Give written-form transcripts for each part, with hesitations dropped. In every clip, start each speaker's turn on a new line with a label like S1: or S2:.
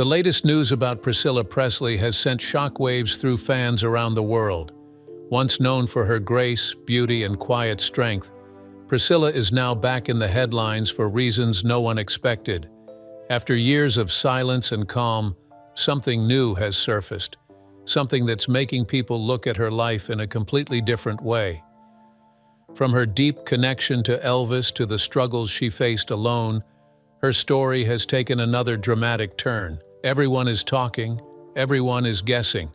S1: The latest news about Priscilla Presley has sent shockwaves through fans around the world. Once known for her grace, beauty, and quiet strength, Priscilla is now back in the headlines for reasons no one expected. After years of silence and calm, something new has surfaced, something that's making people look at her life in a completely different way. From her deep connection to Elvis to the struggles she faced alone, her story has taken another dramatic turn. Everyone is talking, everyone is guessing.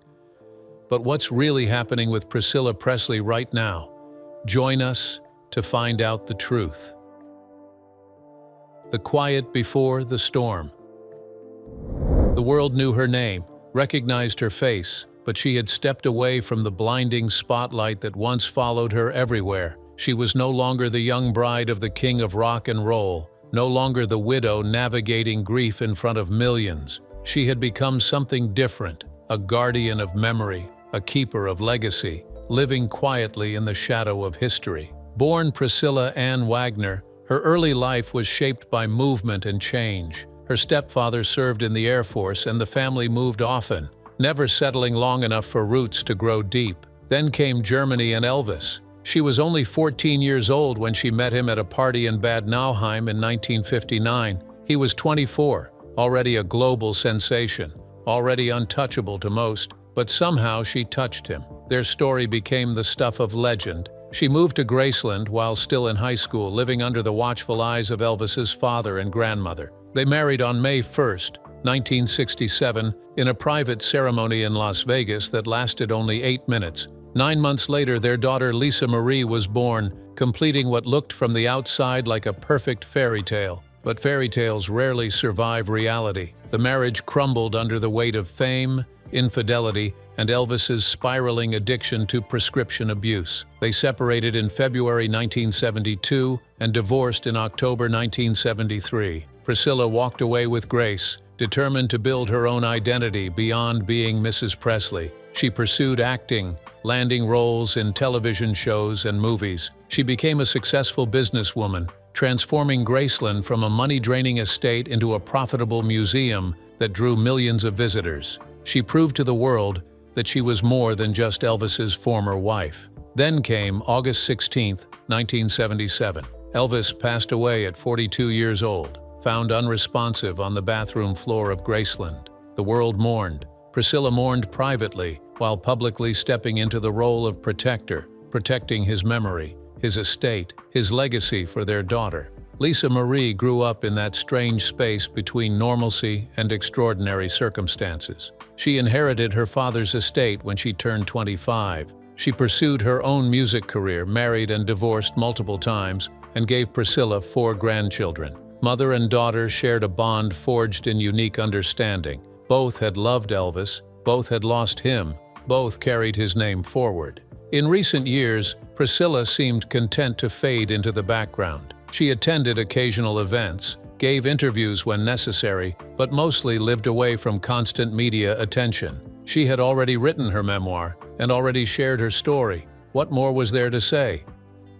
S1: But what's really happening with Priscilla Presley right now? Join us to find out the truth. The quiet before the storm. The world knew her name, recognized her face, but she had stepped away from the blinding spotlight that once followed her everywhere. She was no longer the young bride of the king of rock and roll, no longer the widow navigating grief in front of millions. She had become something different, a guardian of memory, a keeper of legacy, living quietly in the shadow of history. Born Priscilla Ann Wagner, her early life was shaped by movement and change. Her stepfather served in the Air Force and the family moved often, never settling long enough for roots to grow deep. Then came Germany and Elvis. She was only 14 years old when she met him at a party in Bad Nauheim in 1959. He was 24, already a global sensation, already untouchable to most, but somehow she touched him. Their story became the stuff of legend. She moved to Graceland while still in high school, living under the watchful eyes of Elvis's father and grandmother. They married on May 1st, 1967, in a private ceremony in Las Vegas that lasted only 8 minutes. 9 months later, their daughter Lisa Marie was born, completing what looked from the outside like a perfect fairy tale. But fairy tales rarely survive reality. The marriage crumbled under the weight of fame, infidelity, and Elvis's spiraling addiction to prescription abuse. They separated in February 1972 and divorced in October 1973. Priscilla walked away with grace, determined to build her own identity beyond being Mrs. Presley. She pursued acting, landing roles in television shows and movies. She became a successful businesswoman, transforming Graceland from a money-draining estate into a profitable museum that drew millions of visitors. She proved to the world that she was more than just Elvis's former wife. Then came August 16, 1977. Elvis passed away at 42 years old, found unresponsive on the bathroom floor of Graceland. The world mourned. Priscilla mourned privately, while publicly stepping into the role of protector, protecting his memory, his estate, his legacy for their daughter. Lisa Marie grew up in that strange space between normalcy and extraordinary circumstances. She inherited her father's estate when she turned 25. She pursued her own music career, married and divorced multiple times, and gave Priscilla 4 grandchildren. Mother and daughter shared a bond forged in unique understanding. Both had loved Elvis, both had lost him, both carried his name forward. In recent years, Priscilla seemed content to fade into the background. She attended occasional events, gave interviews when necessary, but mostly lived away from constant media attention. She had already written her memoir and already shared her story. What more was there to say?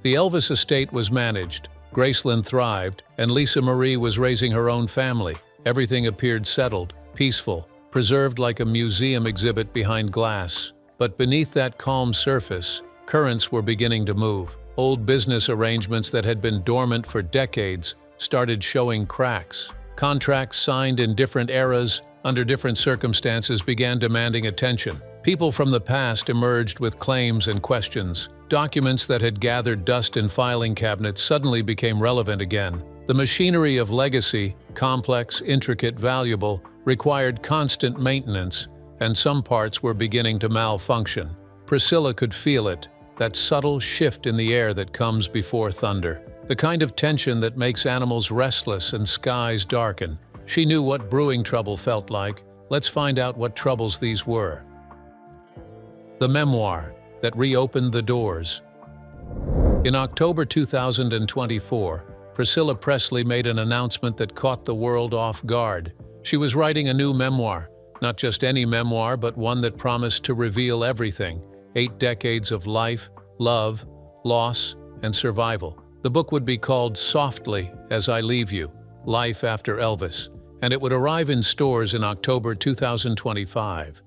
S1: The Elvis estate was managed, Graceland thrived, and Lisa Marie was raising her own family. Everything appeared settled, peaceful, preserved like a museum exhibit behind glass. But beneath that calm surface, currents were beginning to move. Old business arrangements that had been dormant for decades started showing cracks. Contracts signed in different eras, under different circumstances, began demanding attention. People from the past emerged with claims and questions. Documents that had gathered dust in filing cabinets suddenly became relevant again. The machinery of legacy, complex, intricate, valuable, required constant maintenance, and some parts were beginning to malfunction. Priscilla could feel it, that subtle shift in the air that comes before thunder. The kind of tension that makes animals restless and skies darken. She knew what brewing trouble felt like. Let's find out what troubles these were. The memoir that reopened the doors. In October 2024, Priscilla Presley made an announcement that caught the world off guard. She was writing a new memoir, not just any memoir, but one that promised to reveal everything. 8 decades of life, love, loss, and survival. The book would be called Softly As I Leave You, Life After Elvis, and it would arrive in stores in October 2025.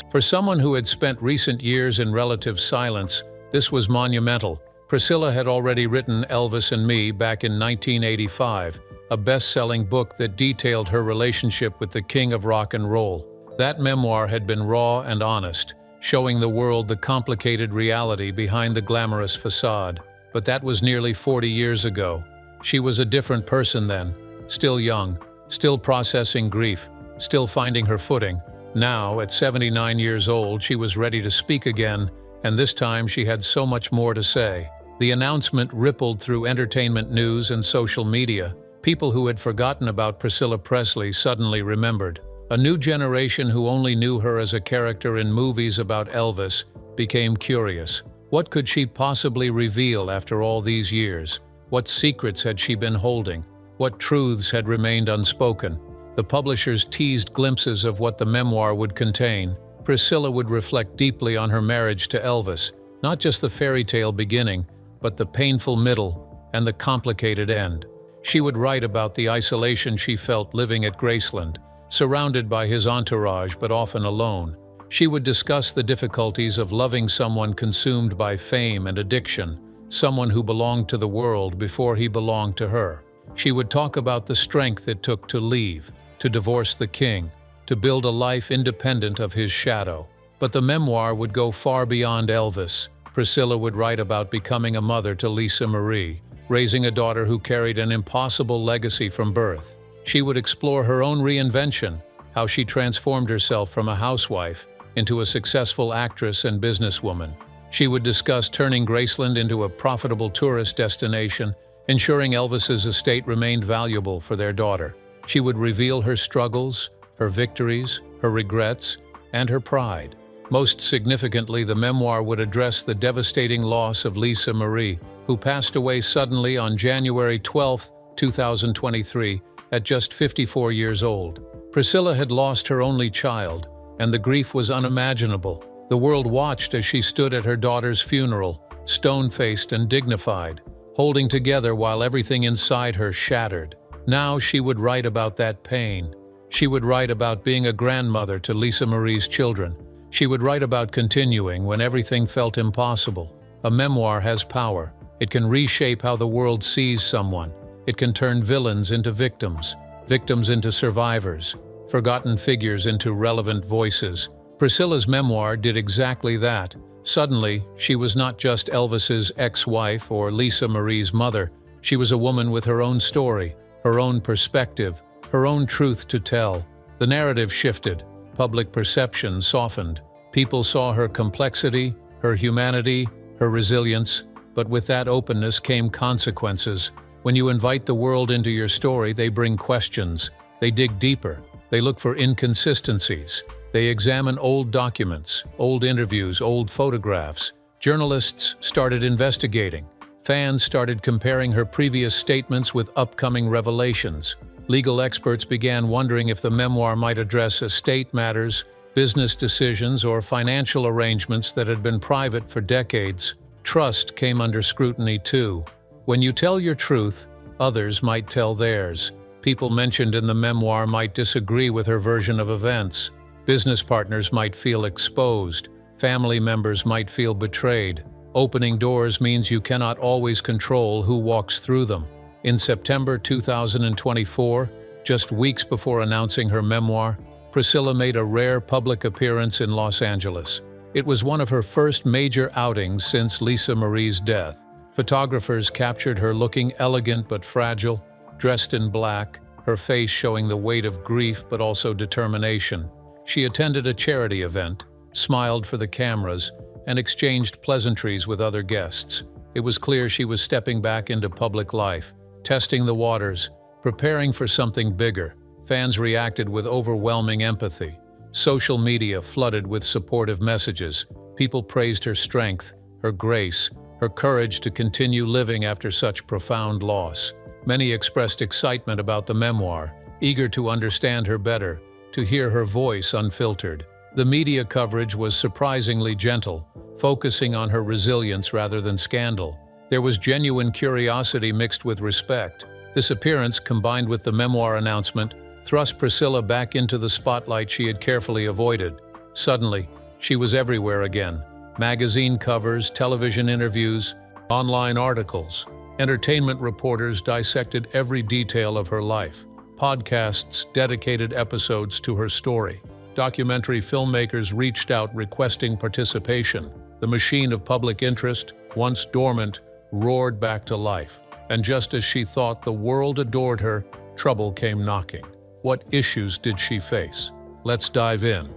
S1: For someone who had spent recent years in relative silence, this was monumental. Priscilla had already written Elvis and Me back in 1985, a best-selling book that detailed her relationship with the king of rock and roll. That memoir had been raw and honest, showing the world the complicated reality behind the glamorous facade. But that was nearly 40 years ago. She was a different person then, still young, still processing grief, still finding her footing. Now, at 79 years old, she was ready to speak again, and this time she had so much more to say. The announcement rippled through entertainment news and social media. People who had forgotten about Priscilla Presley suddenly remembered. A new generation who only knew her as a character in movies about Elvis became curious. What could she possibly reveal after all these years? What secrets had she been holding? What truths had remained unspoken? The publishers teased glimpses of what the memoir would contain. Priscilla would reflect deeply on her marriage to Elvis, not just the fairy tale beginning, but the painful middle and the complicated end. She would write about the isolation she felt living at Graceland, surrounded by his entourage but often alone. She would discuss the difficulties of loving someone consumed by fame and addiction, someone who belonged to the world before he belonged to her. She would talk about the strength it took to leave, to divorce the king, to build a life independent of his shadow. But the memoir would go far beyond Elvis. Priscilla would write about becoming a mother to Lisa Marie, raising a daughter who carried an impossible legacy from birth. She would explore her own reinvention, how she transformed herself from a housewife into a successful actress and businesswoman. She would discuss turning Graceland into a profitable tourist destination, ensuring Elvis's estate remained valuable for their daughter. She would reveal her struggles, her victories, her regrets, and her pride. Most significantly, the memoir would address the devastating loss of Lisa Marie, who passed away suddenly on January 12, 2023, at just 54 years old. Priscilla had lost her only child, and the grief was unimaginable. The world watched as she stood at her daughter's funeral, stone-faced and dignified, holding together while everything inside her shattered. Now she would write about that pain. She would write about being a grandmother to Lisa Marie's children. She would write about continuing when everything felt impossible. A memoir has power. It can reshape how the world sees someone. It can turn villains into victims, victims into survivors, forgotten figures into relevant voices. Priscilla's memoir did exactly that. Suddenly, she was not just Elvis's ex-wife or Lisa Marie's mother. She was a woman with her own story, her own perspective, her own truth to tell. The narrative shifted. Public perception softened. People saw her complexity, her humanity, her resilience, but with that openness came consequences. When you invite the world into your story, they bring questions. They dig deeper. They look for inconsistencies. They examine old documents, old interviews, old photographs. Journalists started investigating. Fans started comparing her previous statements with upcoming revelations. Legal experts began wondering if the memoir might address estate matters, business decisions, or financial arrangements that had been private for decades. Trust came under scrutiny too. When you tell your truth, others might tell theirs. People mentioned in the memoir might disagree with her version of events. Business partners might feel exposed. Family members might feel betrayed. Opening doors means you cannot always control who walks through them. In September 2024, just weeks before announcing her memoir, Priscilla made a rare public appearance in Los Angeles. It was one of her first major outings since Lisa Marie's death. Photographers captured her looking elegant but fragile, dressed in black, her face showing the weight of grief but also determination. She attended a charity event, smiled for the cameras, and exchanged pleasantries with other guests. It was clear she was stepping back into public life, testing the waters, preparing for something bigger. Fans reacted with overwhelming empathy. Social media flooded with supportive messages. People praised her strength, her grace, her courage to continue living after such profound loss. Many expressed excitement about the memoir, eager to understand her better, to hear her voice unfiltered. The media coverage was surprisingly gentle, focusing on her resilience rather than scandal. There was genuine curiosity mixed with respect. This appearance, combined with the memoir announcement, thrust Priscilla back into the spotlight she had carefully avoided. Suddenly, she was everywhere again. Magazine covers, television interviews, online articles. Entertainment reporters dissected every detail of her life. Podcasts dedicated episodes to her story. Documentary filmmakers reached out requesting participation. The machine of public interest, once dormant, roared back to life. And just as she thought the world adored her, trouble came knocking. What issues did she face? Let's dive in.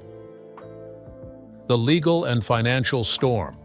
S1: The legal and financial storm.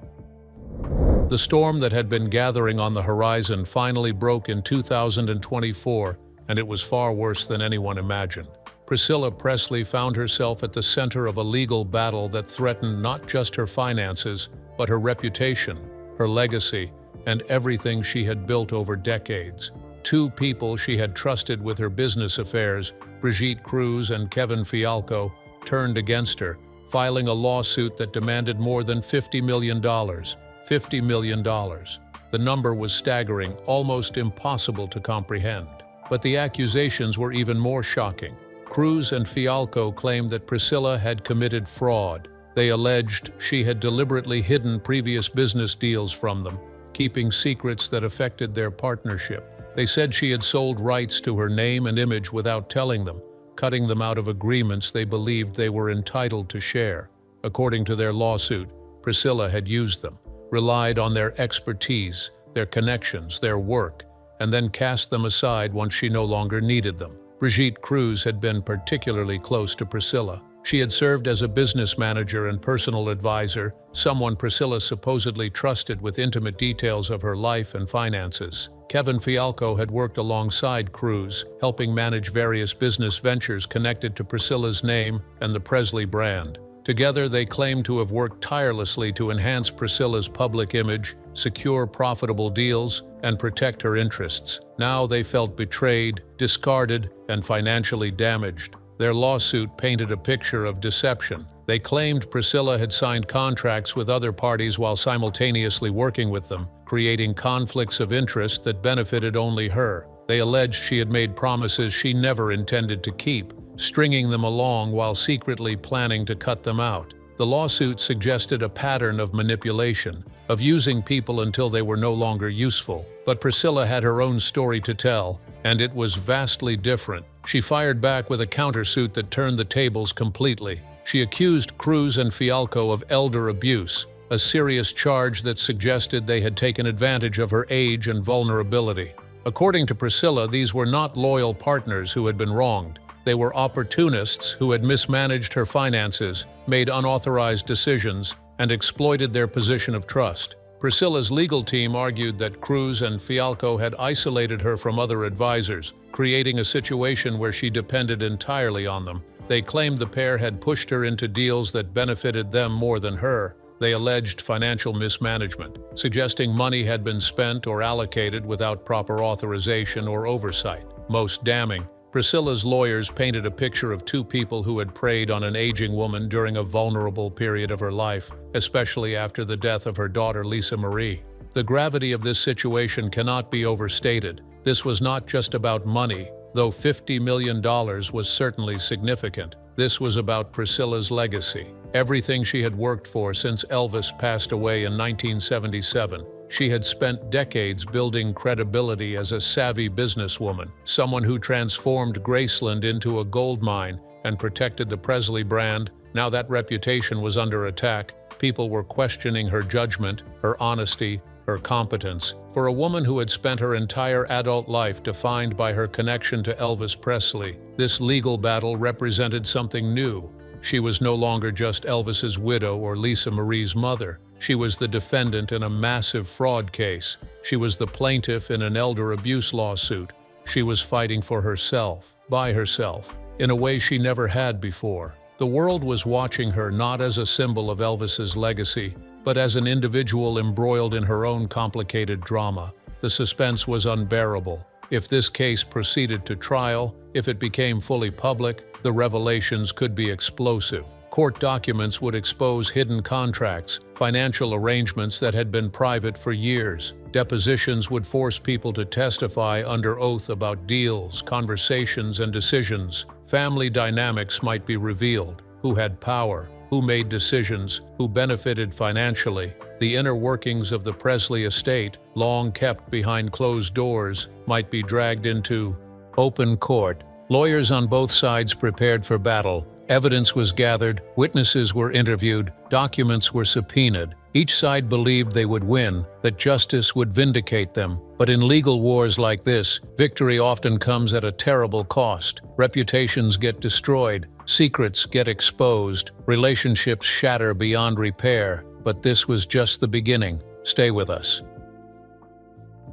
S1: The storm that had been gathering on the horizon finally broke in 2024, and it was far worse than anyone imagined. Priscilla Presley found herself at the center of a legal battle that threatened not just her finances, but her reputation, her legacy, and everything she had built over decades. Two people she had trusted with her business affairs, Brigitte Cruz and Kevin Fialco, turned against her, filing a lawsuit that demanded more than $50 million. $50 million. The number was staggering, almost impossible to comprehend. But the accusations were even more shocking. Cruz and Fialco claimed that Priscilla had committed fraud. They alleged she had deliberately hidden previous business deals from them, keeping secrets that affected their partnership. They said she had sold rights to her name and image without telling them, cutting them out of agreements they believed they were entitled to share. According to their lawsuit, Priscilla had used them, relied on their expertise, their connections, their work, and then cast them aside once she no longer needed them. Brigitte Cruz had been particularly close to Priscilla. She had served as a business manager and personal advisor, someone Priscilla supposedly trusted with intimate details of her life and finances. Kevin Fialco had worked alongside Cruz, helping manage various business ventures connected to Priscilla's name and the Presley brand. Together, they claimed to have worked tirelessly to enhance Priscilla's public image, secure profitable deals, and protect her interests. Now they felt betrayed, discarded, and financially damaged. Their lawsuit painted a picture of deception. They claimed Priscilla had signed contracts with other parties while simultaneously working with them, creating conflicts of interest that benefited only her. They alleged she had made promises she never intended to keep, stringing them along while secretly planning to cut them out. The lawsuit suggested a pattern of manipulation, of using people until they were no longer useful. But Priscilla had her own story to tell, and it was vastly different. She fired back with a countersuit that turned the tables completely. She accused Cruz and Fialco of elder abuse, a serious charge that suggested they had taken advantage of her age and vulnerability. According to Priscilla, these were not loyal partners who had been wronged. They were opportunists who had mismanaged her finances, made unauthorized decisions, and exploited their position of trust. Priscilla's legal team argued that Cruz and Fialco had isolated her from other advisors, creating a situation where she depended entirely on them. They claimed the pair had pushed her into deals that benefited them more than her. They alleged financial mismanagement, suggesting money had been spent or allocated without proper authorization or oversight. Most damning, Priscilla's lawyers painted a picture of two people who had preyed on an aging woman during a vulnerable period of her life, especially after the death of her daughter Lisa Marie. The gravity of this situation cannot be overstated. This was not just about money, though $50 million was certainly significant. This was about Priscilla's legacy, everything she had worked for since Elvis passed away in 1977. She had spent decades building credibility as a savvy businesswoman, someone who transformed Graceland into a gold mine and protected the Presley brand. Now that reputation was under attack. People were questioning her judgment, her honesty, her competence. For a woman who had spent her entire adult life defined by her connection to Elvis Presley, this legal battle represented something new. She was no longer just Elvis's widow or Lisa Marie's mother. She was the defendant in a massive fraud case. She was the plaintiff in an elder abuse lawsuit. She was fighting for herself, by herself, in a way she never had before. The world was watching her not as a symbol of Elvis's legacy, but as an individual embroiled in her own complicated drama. The suspense was unbearable. If this case proceeded to trial, if it became fully public, the revelations could be explosive. Court documents would expose hidden contracts, financial arrangements that had been private for years, Depositions would force people to testify under oath about deals, conversations, and decisions. Family dynamics might be revealed. Who had power? Who made decisions? Who benefited financially? The inner workings of the Presley estate, long kept behind closed doors, might be dragged into open court. Lawyers on both sides prepared for battle. Evidence was gathered, witnesses were interviewed, documents were subpoenaed. Each side believed they would win, that justice would vindicate them. But in legal wars like this, victory often comes at a terrible cost. Reputations get destroyed, secrets get exposed, relationships shatter beyond repair. But this was just the beginning. Stay with us.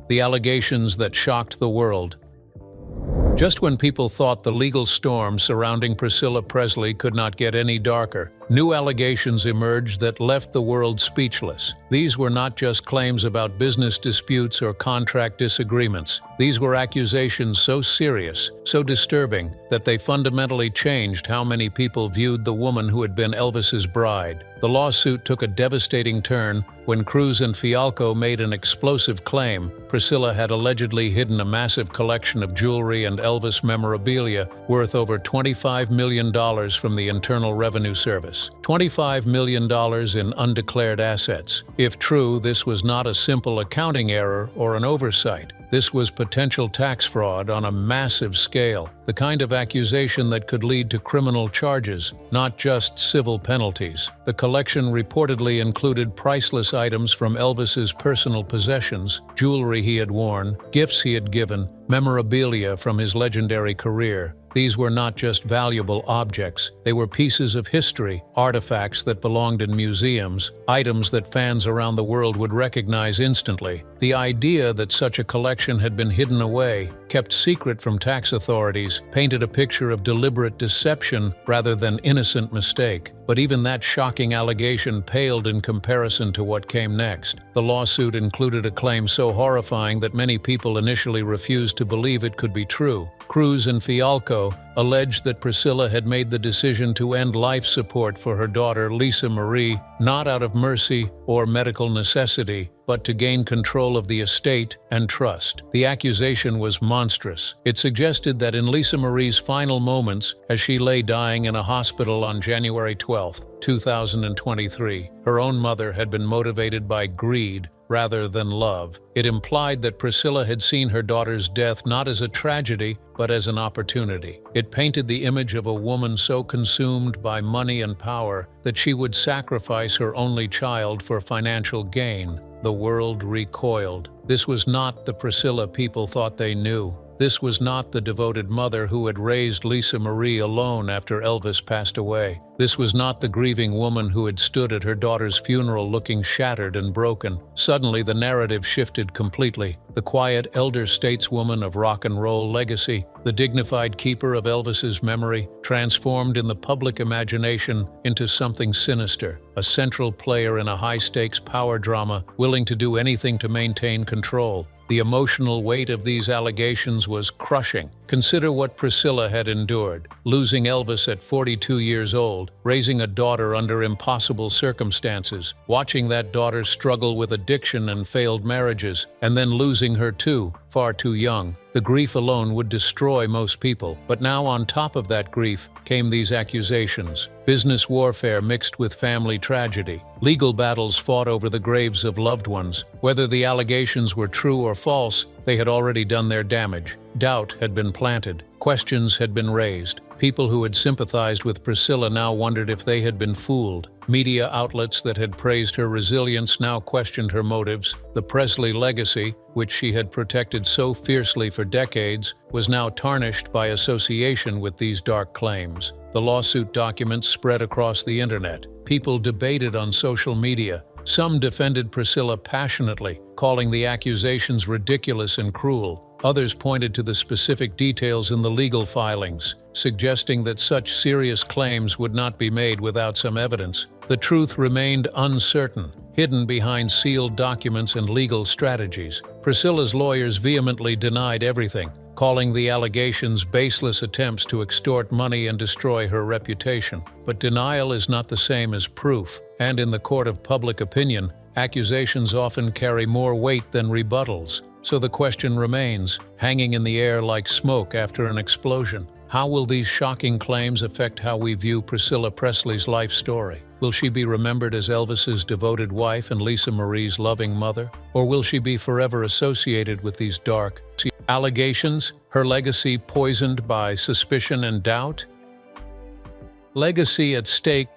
S1: The allegations that shocked the world. Just when people thought the legal storm surrounding Priscilla Presley could not get any darker, new allegations emerged that left the world speechless. These were not just claims about business disputes or contract disagreements. These were accusations so serious, so disturbing, that they fundamentally changed how many people viewed the woman who had been Elvis's bride. The lawsuit took a devastating turn when Cruz and Fialco made an explosive claim. Priscilla had allegedly hidden a massive collection of jewelry and Elvis memorabilia worth over $25 million from the Internal Revenue Service. $25 million in undeclared assets. If true, this was not a simple accounting error or an oversight. This was potential tax fraud on a massive scale, the kind of accusation that could lead to criminal charges, not just civil penalties. The collection reportedly included priceless items from Elvis's personal possessions, jewelry he had worn, gifts he had given, memorabilia from his legendary career. These were not just valuable objects, they were pieces of history, artifacts that belonged in museums, items that fans around the world would recognize instantly. The idea that such a collection had been hidden away, kept secret from tax authorities, painted a picture of deliberate deception rather than innocent mistake. But even that shocking allegation paled in comparison to what came next. The lawsuit included a claim so horrifying that many people initially refused to believe it could be true. Cruz and Fialco alleged that Priscilla had made the decision to end life support for her daughter Lisa Marie, not out of mercy or medical necessity, but to gain control of the estate and trust. The accusation was monstrous. It suggested that in Lisa Marie's final moments, as she lay dying in a hospital on January 12, 2023, her own mother had been motivated by greed rather than love. It implied that Priscilla had seen her daughter's death not as a tragedy, but as an opportunity. It painted the image of a woman so consumed by money and power that she would sacrifice her only child for financial gain. The world recoiled. This was not the Priscilla people thought they knew. This was not the devoted mother who had raised Lisa Marie alone after Elvis passed away. This was not the grieving woman who had stood at her daughter's funeral looking shattered and broken. Suddenly, the narrative shifted completely. The quiet elder stateswoman of rock and roll legacy, the dignified keeper of Elvis's memory, transformed in the public imagination into something sinister, a central player in a high-stakes power drama, willing to do anything to maintain control. The emotional weight of these allegations was crushing. Consider what Priscilla had endured, losing Elvis at 42 years old, raising a daughter under impossible circumstances, watching that daughter struggle with addiction and failed marriages, and then losing her too, far too young. The grief alone would destroy most people. But now on top of that grief came these accusations. Business warfare mixed with family tragedy. Legal battles fought over the graves of loved ones. Whether the allegations were true or false, they had already done their damage. Doubt had been planted. Questions had been raised. People who had sympathized with Priscilla now wondered if they had been fooled. Media outlets that had praised her resilience now questioned her motives. The Presley legacy, which she had protected so fiercely for decades, was now tarnished by association with these dark claims. The lawsuit documents spread across the internet. People debated on social media. Some defended Priscilla passionately, calling the accusations ridiculous and cruel. Others pointed to the specific details in the legal filings, suggesting that such serious claims would not be made without some evidence. The truth remained uncertain, hidden behind sealed documents and legal strategies. Priscilla's lawyers vehemently denied everything, calling the allegations baseless attempts to extort money and destroy her reputation. But denial is not the same as proof, and in the court of public opinion, accusations often carry more weight than rebuttals. So the question remains, hanging in the air like smoke after an explosion. How will these shocking claims affect how we view Priscilla Presley's life story? Will she be remembered as Elvis's devoted wife and Lisa Marie's loving mother? Or will she be forever associated with these dark allegations, her legacy poisoned by suspicion and doubt? Legacy at stake.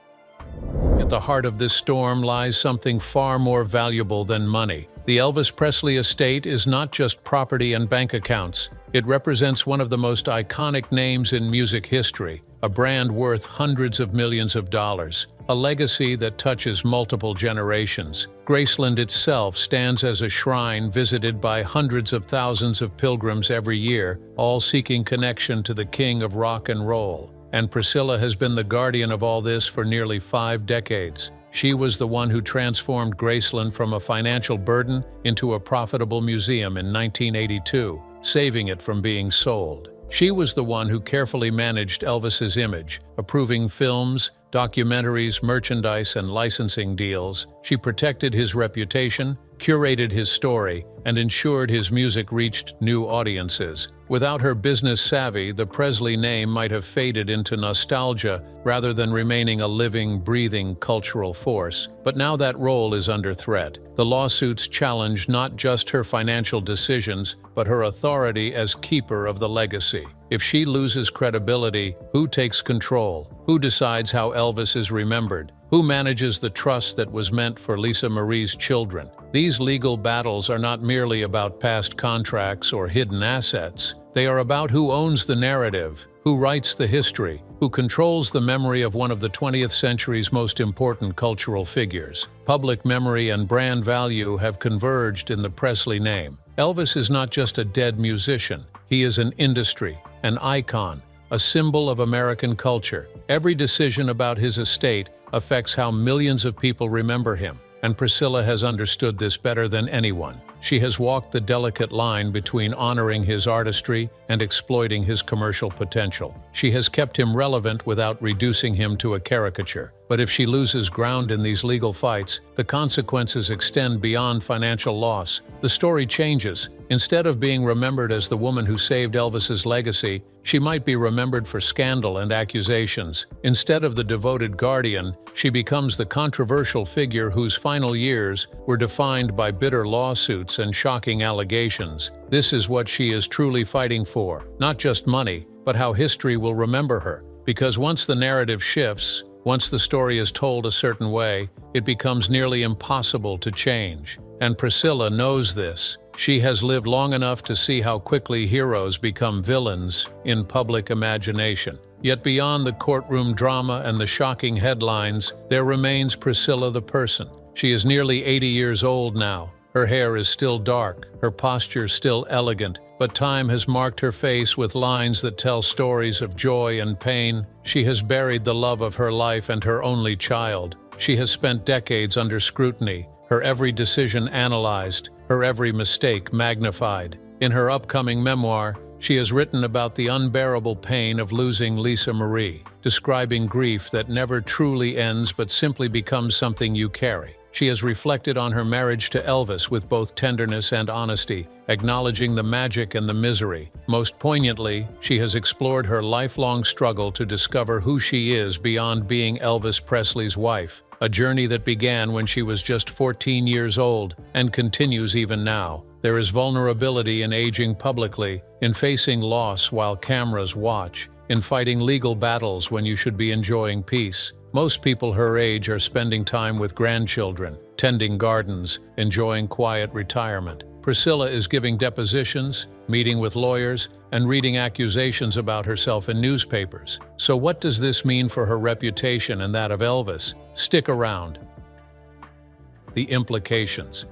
S1: At the heart of this storm lies something far more valuable than money. The Elvis Presley estate is not just property and bank accounts. It represents one of the most iconic names in music history, a brand worth hundreds of millions of dollars, a legacy that touches multiple generations. Graceland itself stands as a shrine visited by hundreds of thousands of pilgrims every year, all seeking connection to the king of rock and roll. And Priscilla has been the guardian of all this for nearly 5 decades. She was the one who transformed Graceland from a financial burden into a profitable museum in 1982, saving it from being sold. She was the one who carefully managed Elvis's image, approving films, documentaries, merchandise, and licensing deals. She protected his reputation, curated his story, and ensured his music reached new audiences. Without her business savvy, the Presley name might have faded into nostalgia rather than remaining a living, breathing cultural force. But now that role is under threat. The lawsuits challenge not just her financial decisions, but her authority as keeper of the legacy. If she loses credibility, who takes control? Who decides how Elvis is remembered? Who manages the trust that was meant for Lisa Marie's children? These legal battles are not merely about past contracts or hidden assets. They are about who owns the narrative, who writes the history, who controls the memory of one of the 20th century's most important cultural figures. Public memory and brand value have converged in the Presley name. Elvis is not just a dead musician. He is an industry, an icon, a symbol of American culture. Every decision about his estate affects how millions of people remember him, and Priscilla has understood this better than anyone. She has walked the delicate line between honoring his artistry and exploiting his commercial potential. She has kept him relevant without reducing him to a caricature. But if she loses ground in these legal fights, the consequences extend beyond financial loss. The story changes. Instead of being remembered as the woman who saved Elvis's legacy, she might be remembered for scandal and accusations. Instead of the devoted guardian, she becomes the controversial figure whose final years were defined by bitter lawsuits and shocking allegations. This is what she is truly fighting for. Not just money, but how history will remember her. Because once the narrative shifts, once the story is told a certain way, it becomes nearly impossible to change. And Priscilla knows this. She has lived long enough to see how quickly heroes become villains in public imagination. Yet beyond the courtroom drama and the shocking headlines, there remains Priscilla the person. She is nearly 80 years old now. Her hair is still dark, her posture still elegant, but time has marked her face with lines that tell stories of joy and pain. She has buried the love of her life and her only child. She has spent decades under scrutiny, her every decision analyzed, her every mistake magnified. In her upcoming memoir, she has written about the unbearable pain of losing Lisa Marie, describing grief that never truly ends but simply becomes something you carry. She has reflected on her marriage to Elvis with both tenderness and honesty, acknowledging the magic and the misery. Most poignantly, she has explored her lifelong struggle to discover who she is beyond being Elvis Presley's wife, a journey that began when she was just 14 years old and continues even now. There is vulnerability in aging publicly, in facing loss while cameras watch, in fighting legal battles when you should be enjoying peace. Most people her age are spending time with grandchildren, tending gardens, enjoying quiet retirement. Priscilla is giving depositions, meeting with lawyers, and reading accusations about herself in newspapers. So what does this mean for her reputation and that of Elvis? Stick around. The implications.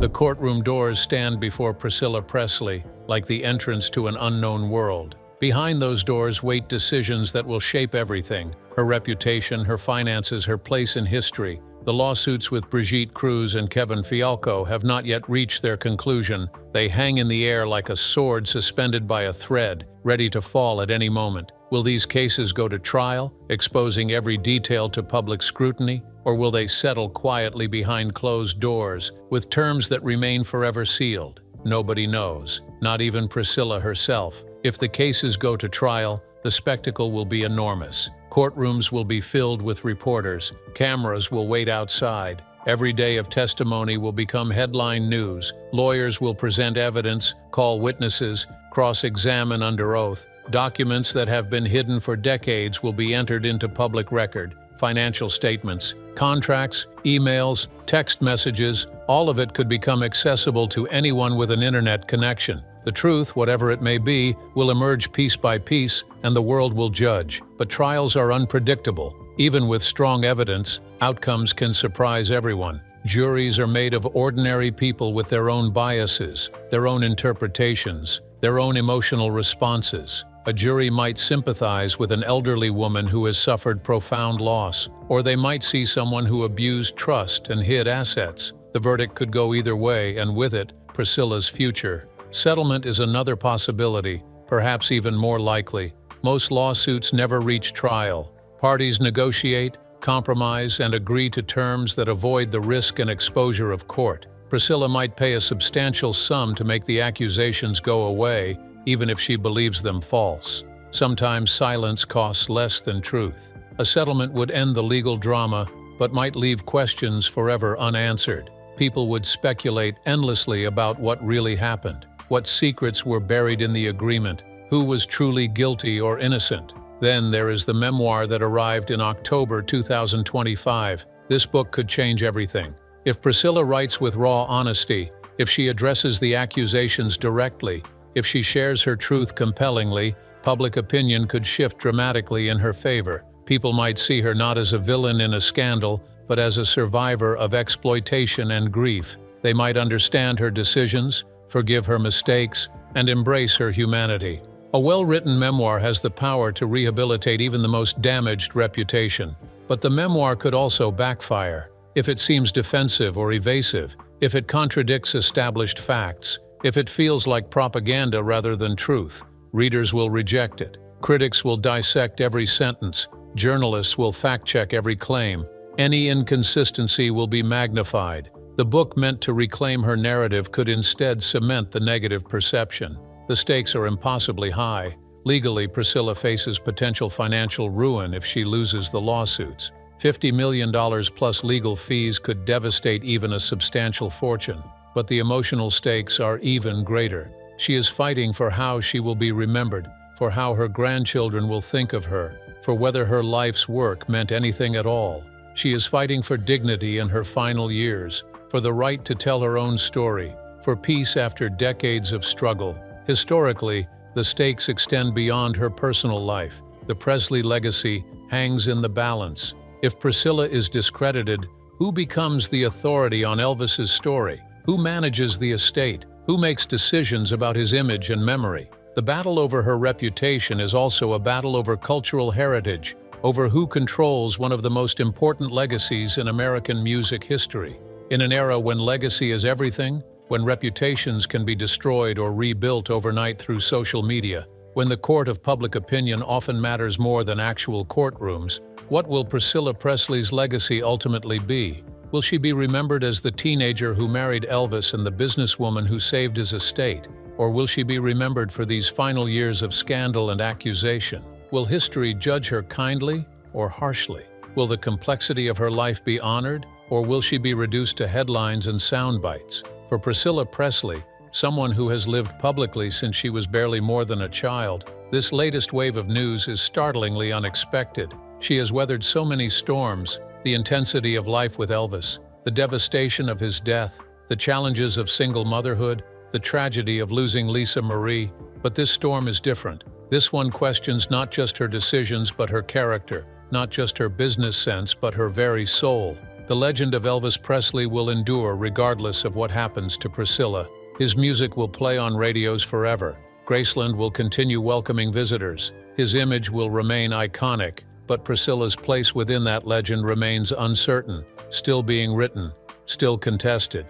S1: The courtroom doors stand before Priscilla Presley like the entrance to an unknown world. Behind those doors wait decisions that will shape everything: her reputation, her finances, her place in history. The lawsuits with Brigitte Cruz and Kevin Fialco have not yet reached their conclusion. They hang in the air like a sword suspended by a thread, ready to fall at any moment. Will these cases go to trial, exposing every detail to public scrutiny? Or will they settle quietly behind closed doors, with terms that remain forever sealed? Nobody knows, not even Priscilla herself. If the cases go to trial, the spectacle will be enormous. Courtrooms will be filled with reporters. Cameras will wait outside. Every day of testimony will become headline news. Lawyers will present evidence, call witnesses, cross-examine under oath. Documents that have been hidden for decades will be entered into public record. Financial statements, contracts, emails, text messages, all of it could become accessible to anyone with an internet connection. The truth, whatever it may be, will emerge piece by piece, and the world will judge. But trials are unpredictable. Even with strong evidence, outcomes can surprise everyone. Juries are made of ordinary people with their own biases, their own interpretations, their own emotional responses. A jury might sympathize with an elderly woman who has suffered profound loss, or they might see someone who abused trust and hid assets. The verdict could go either way, and with it, Priscilla's future. Settlement is another possibility, perhaps even more likely. Most lawsuits never reach trial. Parties negotiate, compromise, and agree to terms that avoid the risk and exposure of court. Priscilla might pay a substantial sum to make the accusations go away, even if she believes them false. Sometimes silence costs less than truth. A settlement would end the legal drama, but might leave questions forever unanswered. People would speculate endlessly about what really happened, what secrets were buried in the agreement, who was truly guilty or innocent. Then there is the memoir that arrived in October 2025. This book could change everything. If Priscilla writes with raw honesty, if she addresses the accusations directly, if she shares her truth compellingly, public opinion could shift dramatically in her favor. People might see her not as a villain in a scandal, but as a survivor of exploitation and grief. They might understand her decisions, forgive her mistakes, and embrace her humanity. A well-written memoir has the power to rehabilitate even the most damaged reputation. But the memoir could also backfire. If it seems defensive or evasive, if it contradicts established facts, if it feels like propaganda rather than truth, readers will reject it. Critics will dissect every sentence. Journalists will fact-check every claim. Any inconsistency will be magnified. The book meant to reclaim her narrative could instead cement the negative perception. The stakes are impossibly high. Legally, Priscilla faces potential financial ruin if she loses the lawsuits. $50 million plus legal fees could devastate even a substantial fortune. But the emotional stakes are even greater. She is fighting for how she will be remembered, for how her grandchildren will think of her, for whether her life's work meant anything at all. She is fighting for dignity in her final years, for the right to tell her own story, for peace after decades of struggle. Historically, the stakes extend beyond her personal life. The Presley legacy hangs in the balance. If Priscilla is discredited, who becomes the authority on Elvis's story? Who manages the estate? Who makes decisions about his image and memory? The battle over her reputation is also a battle over cultural heritage, over who controls one of the most important legacies in American music history. In an era when legacy is everything, when reputations can be destroyed or rebuilt overnight through social media, when the court of public opinion often matters more than actual courtrooms, what will Priscilla Presley's legacy ultimately be? Will she be remembered as the teenager who married Elvis and the businesswoman who saved his estate? Or will she be remembered for these final years of scandal and accusation? Will history judge her kindly or harshly? Will the complexity of her life be honored, or will she be reduced to headlines and sound bites? For Priscilla Presley, someone who has lived publicly since she was barely more than a child, this latest wave of news is startlingly unexpected. She has weathered so many storms: the intensity of life with Elvis, the devastation of his death, the challenges of single motherhood, the tragedy of losing Lisa Marie. But this storm is different. This one questions not just her decisions but her character, not just her business sense but her very soul. The legend of Elvis Presley will endure regardless of what happens to Priscilla. His music will play on radios forever. Graceland will continue welcoming visitors. His image will remain iconic, but Priscilla's place within that legend remains uncertain, still being written, still contested.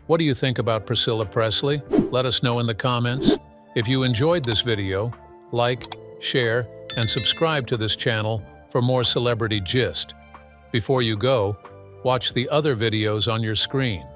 S1: What do you think about Priscilla Presley? Let us know in the comments. If you enjoyed this video, like, share, and subscribe to this channel for more celebrity gist. Before you go, watch the other videos on your screen.